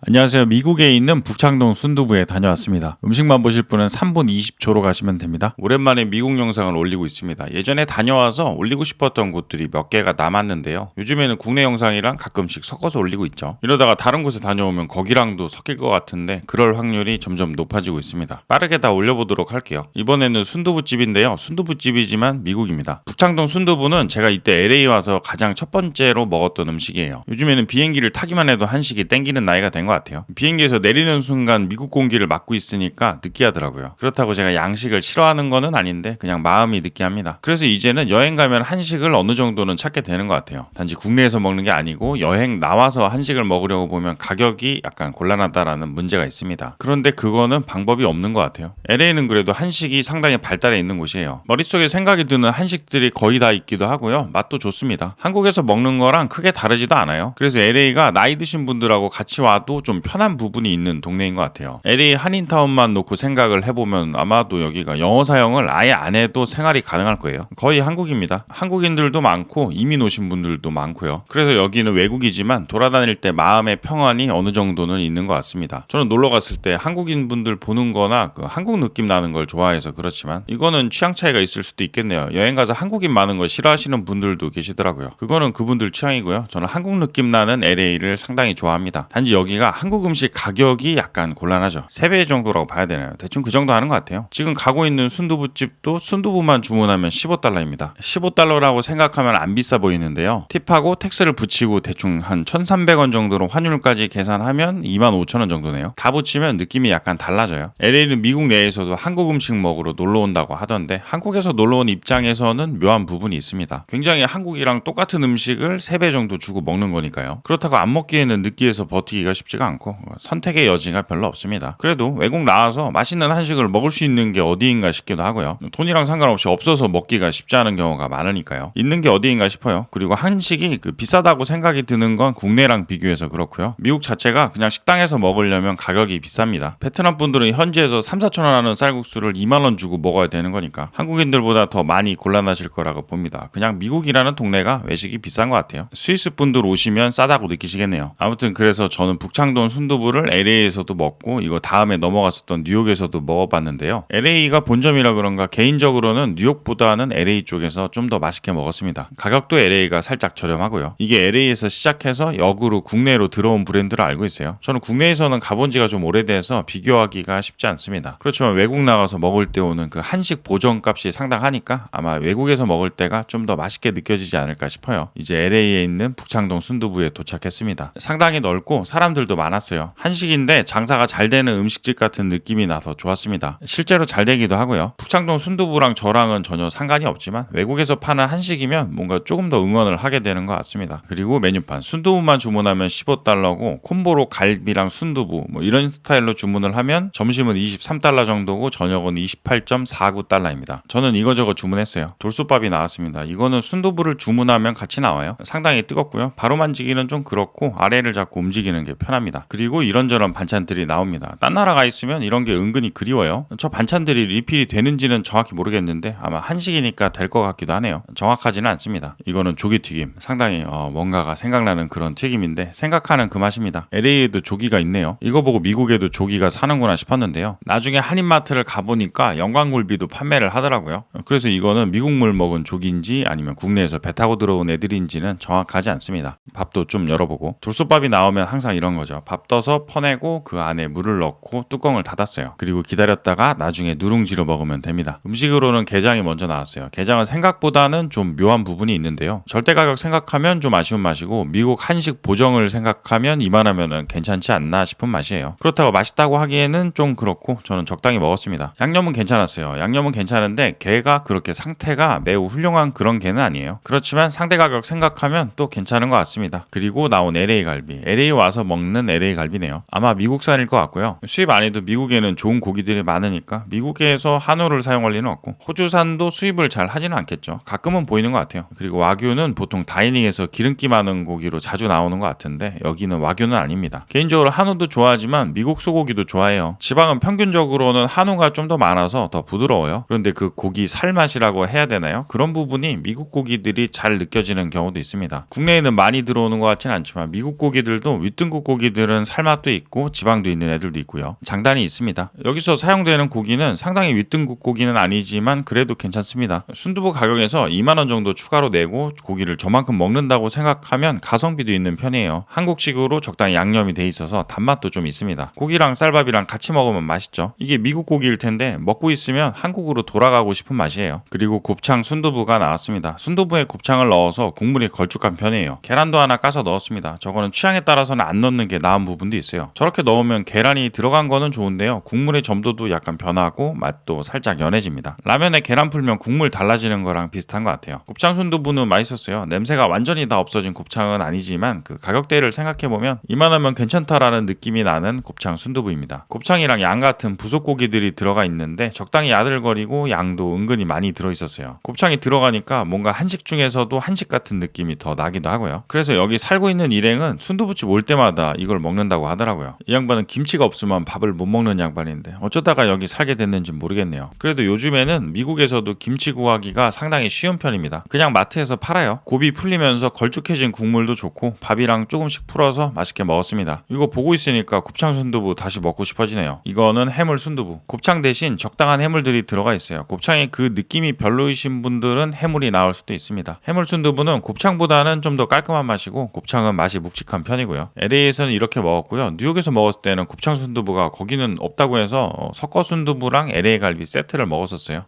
안녕하세요. 미국에 있는 북창동 순두부에 다녀왔습니다. 음식만 보실 분은 3분 20초로 가시면 됩니다. 오랜만에 미국 영상을 올리고 있습니다. 예전에 다녀와서 올리고 싶었던 곳들이 몇 개가 남았는데요. 요즘에는 국내 영상이랑 가끔씩 섞어서 올리고 있죠. 이러다가 다른 곳에 다녀오면 거기랑도 섞일 것 같은데 그럴 확률이 점점 높아지고 있습니다. 빠르게 다 올려보도록 할게요. 이번에는 순두부집인데요. 순두부집이지만 미국입니다. 북창동 순두부는 제가 이때 LA 와서 가장 첫 번째로 먹었던 음식이에요. 요즘에는 비행기를 타기만 해도 한식이 땡기는 나이가 된 것 같아요. 비행기에서 내리는 순간 미국 공기를 맡고 있으니까 느끼하더라고요. 그렇다고 제가 양식을 싫어하는 거는 아닌데 그냥 마음이 느끼합니다. 그래서 이제는 여행 가면 한식을 어느 정도는 찾게 되는 것 같아요. 단지 국내에서 먹는 게 아니고 여행 나와서 한식을 먹으려고 보면 가격이 약간 곤란하다라는 문제가 있습니다. 그런데 그거는 방법이 없는 것 같아요. LA는 그래도 한식이 상당히 발달해 있는 곳이에요. 머릿속에 생각이 드는 한식들이 거의 다 있기도 하고요. 맛도 좋습니다. 한국에서 먹는 거랑 크게 다르지도 않아요. 그래서 LA가 나이 드신 분들하고 같이 와도 좀 편한 부분이 있는 동네인 것 같아요. LA 한인타운만 놓고 생각을 해보면 아마도 여기가 영어 사용을 아예 안 해도 생활이 가능할 거예요. 거의 한국입니다. 한국인들도 많고 이민 오신 분들도 많고요. 그래서 여기는 외국이지만 돌아다닐 때 마음의 평안이 어느 정도는 있는 것 같습니다. 저는 놀러 갔을 때 한국인 분들 보는 거나 그 한국 느낌 나는 걸 좋아해서 그렇지만 이거는 취향 차이가 있을 수도 있겠네요. 여행 가서 한국인 많은 거 싫어하시는 분들도 계시더라고요. 그거는 그분들 취향이고요. 저는 한국 느낌 나는 LA를 상당히 좋아합니다. 단지 여기가 한국 음식 가격이 약간 곤란하죠. 3배 정도라고 봐야 되나요? 대충 그 정도 하는 것 같아요. 지금 가고 있는 순두부집도 순두부만 주문하면 $15입니다. $15라고 생각하면 안 비싸 보이는데요. 팁하고 텍스를 붙이고 대충 한 1,300원 정도로 환율까지 계산하면 25,000원 정도네요. 다 붙이면 느낌이 약간 달라져요. LA는 미국 내에서도 한국 음식 먹으러 놀러 온다고 하던데 한국에서 놀러 온 입장에서는 묘한 부분이 있습니다. 굉장히 한국이랑 똑같은 음식을 3배 정도 주고 먹는 거니까요. 그렇다고 안 먹기에는 느끼해서 버티기가 쉽지가 않고 선택의 여지가 별로 없습니다. 그래도 외국 나와서 맛있는 한식을 먹을 수 있는 게 어디인가 싶기도 하고요. 돈이랑 상관없이 없어서 먹기가 쉽지 않은 경우가 많으니까요. 있는 게 어디인가 싶어요. 그리고 한식이 비싸다고 생각이 드는 건 국내랑 비교해서 그렇고요. 미국 자체가 그냥 식당에서 먹으려면 가격이 비쌉니다. 베트남 분들은 현지에서 3-4천 원 하는 쌀국수를 2만 원 주고 먹어야 되는 거니까 한국인들보다 더 많이 곤란하실 거라고 봅니다. 그냥 미국이라는 동네가 외식이 비싼 것 같아요. 스위스 분들 오시면 싸다고 느끼시겠네요. 아무튼 그래서 저는 북창동 순두부를 LA에서도 먹고 이거 다음에 넘어갔었던 뉴욕에서도 먹어봤는데요. LA가 본점이라 그런가 개인적으로는 뉴욕보다는 LA 쪽에서 좀 더 맛있게 먹었습니다. 가격도 LA가 살짝 저렴하고요. 이게 LA에서 시작해서 역으로 국내로 들어온 브랜드를 알고 있어요. 저는 국내에서는 가본 지가 좀 오래돼서 비교하기가 쉽지 않습니다. 그렇지만 외국 나가서 먹을 때 오는 그 한식 보정값이 상당하니까 아마 외국에서 먹을 때가 좀 더 맛있게 느껴지지 않을까 싶어요. 이제 LA에 있는 북창동 순두부에 도착했습니다. 상당히 넓고 사람들도 많았어요. 한식인데 장사가 잘 되는 음식집 같은 느낌이 나서 좋았습니다. 실제로 잘 되기도 하고요. 북창동 순두부랑 저랑은 전혀 상관이 없지만 외국에서 파는 한식이면 뭔가 조금 더 응원을 하게 되는 것 같습니다. 그리고 메뉴판 순두부만 주문하면 $15고 콤보로 갈비랑 순두부 이런 스타일로 주문을 하면 점심은 $23 정도고 저녁은 $28.49입니다. 저는 이거저거 주문했어요. 돌솥밥이 나왔습니다. 이거는 순두부를 주문하면 같이 나와요. 상당히 뜨겁고요. 바로 만지기는 좀 그렇고 아래를 잡고 움직이는 게 편합니다. 그리고 이런저런 반찬들이 나옵니다. 딴 나라 가 있으면 이런 게 은근히 그리워요. 저 반찬들이 리필이 되는지는 정확히 모르겠는데 아마 한식이니까 될 것 같기도 하네요. 정확하지는 않습니다. 이거는 조기튀김. 상당히 뭔가가 생각나는 그런 튀김인데 생각하는 그 맛입니다. LA에도 조기가 있네요. 이거 보고 미국에도 조기가 사는구나 싶었는데요. 나중에 한인마트를 가보니까 영광굴비도 판매를 하더라고요. 그래서 이거는 미국물 먹은 조기인지 아니면 국내에서 배 타고 들어온 애들인지는 정확하지 않습니다. 밥도 좀 열어보고 돌솥밥이 나오면 항상 이런 거죠. 밥 떠서 퍼내고 그 안에 물을 넣고 뚜껑을 닫았어요. 그리고 기다렸다가 나중에 누룽지로 먹으면 됩니다. 음식으로는 게장이 먼저 나왔어요. 게장은 생각보다는 좀 묘한 부분이 있는데요. 절대 가격 생각하면 좀 아쉬운 맛이고 미국 한식 보정을 생각하면 이만하면은 괜찮지 않나 싶은 맛이에요. 그렇다고 맛있다고 하기에는 좀 그렇고 저는 적당히 먹었습니다. 양념은 괜찮았어요. 양념은 괜찮은데 게가 그렇게 상태가 매우 훌륭한 그런 게는 아니에요. 그렇지만 상대 가격 생각하면 또 괜찮은 것 같습니다. 그리고 나온 LA 갈비. LA 와서 먹는 LA 갈비네요. 아마 미국산일 것 같고요. 수입 안 해도 미국에는 좋은 고기들이 많으니까 미국에서 한우를 사용할 리는 없고 호주산도 수입을 잘 하지는 않겠죠. 가끔은 보이는 것 같아요. 그리고 와규는 보통 다이닝에서 기름기 많은 고기로 자주 나오는 것 같은데 여기는 와규는 아닙니다. 개인적으로 한우도 좋아하지만 미국 소고기도 좋아해요. 지방은 평균적으로는 한우가 좀 더 많아서 더 부드러워요. 그런데 그 고기 살맛이라고 해야 되나요? 그런 부분이 미국 고기들이 잘 느껴지는 경우도 있습니다. 국내에는 많이 들어오는 것 같지는 않지만 미국 고기들도 윗등급 고기들 고기들은 살맛도 있고 지방도 있는 애들도 있고요. 장단이 있습니다. 여기서 사용되는 고기는 상당히 윗등급 고기는 아니지만 그래도 괜찮습니다. 순두부 가격에서 2만 원 정도 추가로 내고 고기를 저만큼 먹는다고 생각하면 가성비도 있는 편이에요. 한국식으로 적당히 양념이 돼 있어서 단맛도 좀 있습니다. 고기랑 쌀밥이랑 같이 먹으면 맛있죠. 이게 미국 고기일 텐데 먹고 있으면 한국으로 돌아가고 싶은 맛이에요. 그리고 곱창 순두부가 나왔습니다. 순두부에 곱창을 넣어서 국물이 걸쭉한 편이에요. 계란도 하나 까서 넣었습니다. 저거는 취향에 따라서는 안 넣는 게 나은 부분도 있어요. 저렇게 넣으면 계란이 들어간 거는 좋은데요. 국물의 점도도 약간 변하고 맛도 살짝 연해집니다. 라면에 계란 풀면 국물 달라지는 거랑 비슷한 것 같아요. 곱창 순두부는 맛있었어요. 냄새가 완전히 다 없어진 곱창은 아니지만 그 가격대를 생각해보면 이만하면 괜찮다라는 느낌이 나는 곱창 순두부입니다. 곱창이랑 양 같은 부속 고기들이 들어가 있는데 적당히 야들거리고 양도 은근히 많이 들어있었어요. 곱창이 들어가니까 뭔가 한식 중에서도 한식 같은 느낌이 더 나기도 하고요. 그래서 여기 살고 있는 일행은 순두부집 올 때마다 이걸 먹는다고 하더라고요. 이 양반은 김치가 없으면 밥을 못 먹는 양반인데 어쩌다가 여기 살게 됐는지 모르겠네요. 그래도 요즘에는 미국에서도 김치 구하기가 상당히 쉬운 편입니다. 그냥 마트에서 팔아요. 곱이 풀리면서 걸쭉해진 국물도 좋고 밥이랑 조금씩 풀어서 맛있게 먹었습니다. 이거 보고 있으니까 곱창 순두부 다시 먹고 싶어지네요. 이거는 해물 순두부. 곱창 대신 적당한 해물들이 들어가 있어요. 곱창의 그 느낌이 별로이신 분들은 해물이 나올 수도 있습니다. 해물 순두부는 곱창보다는 좀 더 깔끔한 맛이고 곱창은 맛이 묵직한 편이고요. LA에서는 이렇게 먹었고요. 뉴욕에서 먹었을 때는 곱창 순두부가 거기는 없다고 해서 섞어 순두부랑 LA 갈비 세트를 먹었었어요.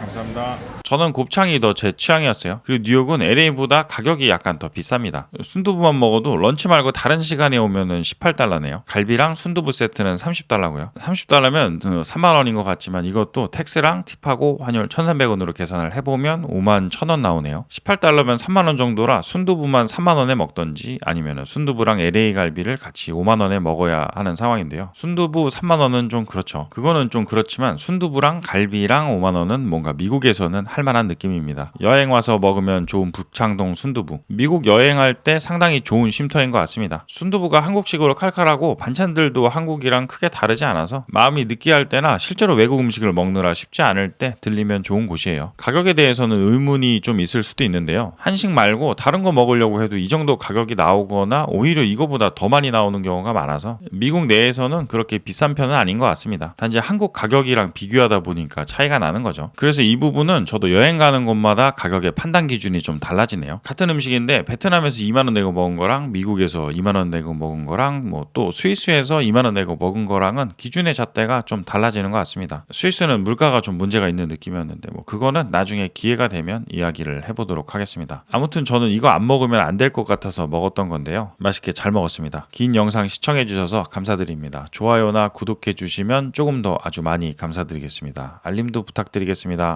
감사합니다. 저는 곱창이 더 제 취향이었어요. 그리고 뉴욕은 LA보다 가격이 약간 더 비쌉니다. 순두부만 먹어도 런치 말고 다른 시간에 오면은 18달러네요. 갈비랑 순두부 세트는 30달러고요. 30달러면 3만 원인 것 같지만 이것도 텍스랑 팁하고 환율 1,300원으로 계산을 해보면 5만 1,000원 나오네요. 18달러면 3만 원 정도라 순두부만 3만 원에 먹던지 아니면 순두부랑 LA 갈비를 같이 5만 원에 먹어야 하는 상황인데요. 순두부 3만 원은 좀 그렇죠. 그거는 좀 그렇지만 순두부랑 갈비랑 5만 원은 뭔가 미국에서는 할만한 느낌입니다. 여행 와서 먹으면 좋은 북창동 순두부. 미국 여행할 때 상당히 좋은 쉼터인 것 같습니다. 순두부가 한국식으로 칼칼하고 반찬들도 한국이랑 크게 다르지 않아서 마음이 느끼할 때나 실제로 외국 음식을 먹느라 쉽지 않을 때 들리면 좋은 곳이에요. 가격에 대해서는 의문이 좀 있을 수도 있는데요. 한식 말고 다른 거 먹으려고 해도 이 정도 가격이 나오거나 오히려 이거보다 더 많이 나오는 경우가 많아서 미국 내에서는 그렇게 비싼 편은 아닌 것 같습니다. 단지 한국 가격이랑 비교하다 보니까 차이가 나는 거죠. 그래서 이 부분은 저도 여행 가는 곳마다 가격의 판단 기준이 좀 달라지네요. 같은 음식인데 베트남에서 2만 원 내고 먹은 거랑 미국에서 2만 원 내고 먹은 거랑 뭐 또 스위스에서 2만 원 내고 먹은 거랑은 기준의 잣대가 좀 달라지는 것 같습니다. 스위스는 물가가 좀 문제가 있는 느낌이었는데 뭐 그거는 나중에 기회가 되면 이야기를 해보도록 하겠습니다. 아무튼 저는 이거 안 먹으면 안 될 것 같아서 먹었던 건데요. 맛있게 잘 먹었습니다. 긴 영상 시청해주셔서 감사드립니다. 좋아요나 구독해주시면 조금 더 아주 많이 감사드리겠습니다. 알림도 부탁드리겠습니다.